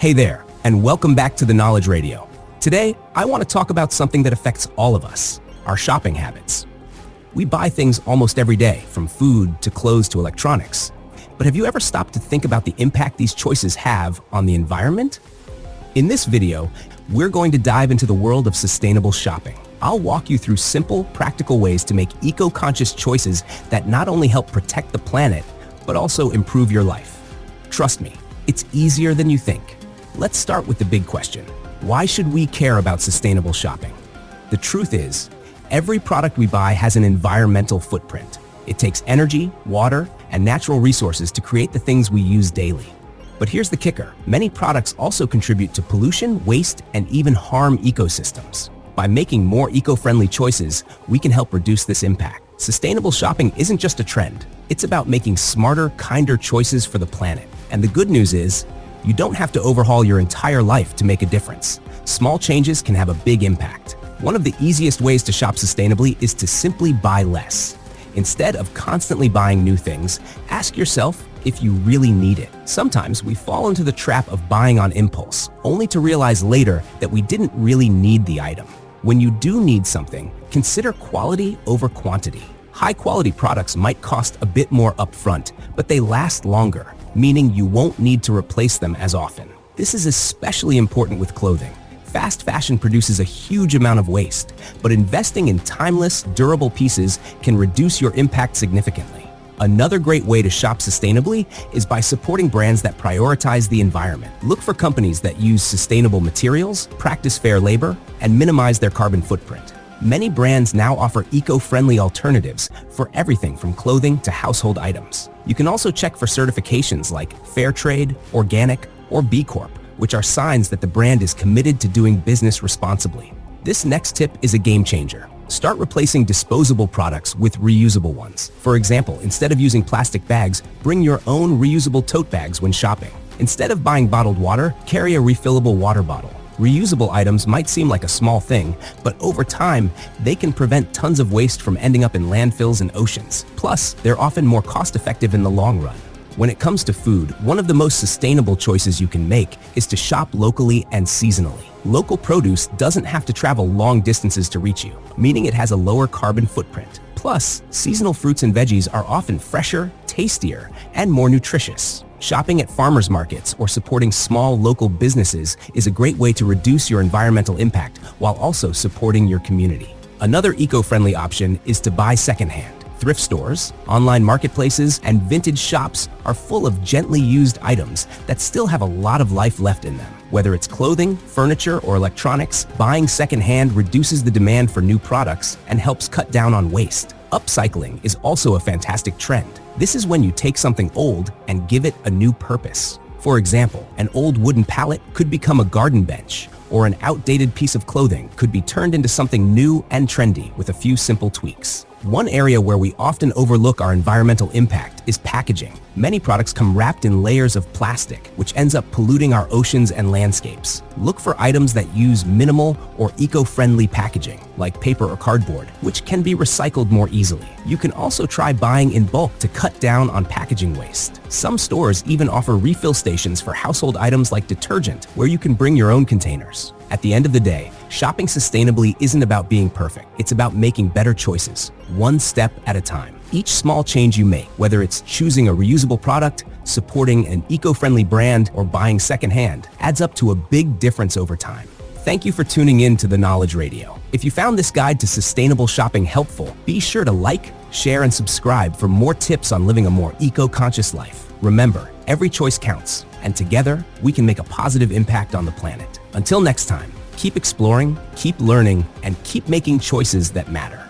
Hey there, and welcome back to the Knowledge Radio. Today, I want to talk about something that affects all of us, our shopping habits. We buy things almost every day, from food to clothes to electronics. But have you ever stopped to think about the impact these choices have on the environment? In this video, we're going to dive into the world of sustainable shopping. I'll walk you through simple, practical ways to make eco-conscious choices that not only help protect the planet, but also improve your life. Trust me, it's easier than you think. Let's start with the big question. Why should we care about sustainable shopping? The truth is, every product we buy has an environmental footprint. It takes energy, water, and natural resources to create the things we use daily. But here's the kicker. Many products also contribute to pollution, waste, and even harm ecosystems. By making more eco-friendly choices, we can help reduce this impact. Sustainable shopping isn't just a trend. It's about making smarter, kinder choices for the planet. And the good news is, you don't have to overhaul your entire life to make a difference. Small changes can have a big impact. One of the easiest ways to shop sustainably is to simply buy less. Instead of constantly buying new things, ask yourself if you really need it. Sometimes we fall into the trap of buying on impulse, only to realize later that we didn't really need the item. When you do need something, consider quality over quantity. High-quality products might cost a bit more upfront, but they last longer, meaning you won't need to replace them as often. This is especially important with clothing. Fast fashion produces a huge amount of waste, but investing in timeless, durable pieces can reduce your impact significantly. Another great way to shop sustainably is by supporting brands that prioritize the environment. Look for companies that use sustainable materials, practice fair labor, and minimize their carbon footprint. Many brands now offer eco-friendly alternatives for everything from clothing to household items. You can also check for certifications like Fair Trade, Organic, or B Corp, which are signs that the brand is committed to doing business responsibly. This next tip is a game changer. Start replacing disposable products with reusable ones. For example, instead of using plastic bags, bring your own reusable tote bags when shopping. Instead of buying bottled water, carry a refillable water bottle. Reusable items might seem like a small thing, but over time, they can prevent tons of waste from ending up in landfills and oceans. Plus, they're often more cost-effective in the long run. When it comes to food, one of the most sustainable choices you can make is to shop locally and seasonally. Local produce doesn't have to travel long distances to reach you, meaning it has a lower carbon footprint. Plus, seasonal fruits and veggies are often fresher, tastier, and more nutritious. Shopping at farmers markets or supporting small local businesses is a great way to reduce your environmental impact while also supporting your community. Another eco-friendly option is to buy secondhand. Thrift stores, online marketplaces, and vintage shops are full of gently used items that still have a lot of life left in them. Whether it's clothing, furniture, or electronics, buying secondhand reduces the demand for new products and helps cut down on waste. Upcycling is also a fantastic trend. This is when you take something old and give it a new purpose. For example, an old wooden pallet could become a garden bench, or an outdated piece of clothing could be turned into something new and trendy with a few simple tweaks. One area where we often overlook our environmental impact is packaging. Many products come wrapped in layers of plastic, which ends up polluting our oceans and landscapes. Look for items that use minimal or eco-friendly packaging, like paper or cardboard, which can be recycled more easily. You can also try buying in bulk to cut down on packaging waste. Some stores even offer refill stations for household items like detergent, where you can bring your own containers. At the end of the day, shopping sustainably isn't about being perfect. It's about making better choices, one step at a time. Each small change you make, whether it's choosing a reusable product, supporting an eco-friendly brand, or buying secondhand, adds up to a big difference over time. Thank you for tuning in to the Knowledge Radio. If you found this guide to sustainable shopping helpful, be sure to like, share, and subscribe for more tips on living a more eco-conscious life. Remember, every choice counts, and together, we can make a positive impact on the planet. Until next time, keep exploring, keep learning, and keep making choices that matter.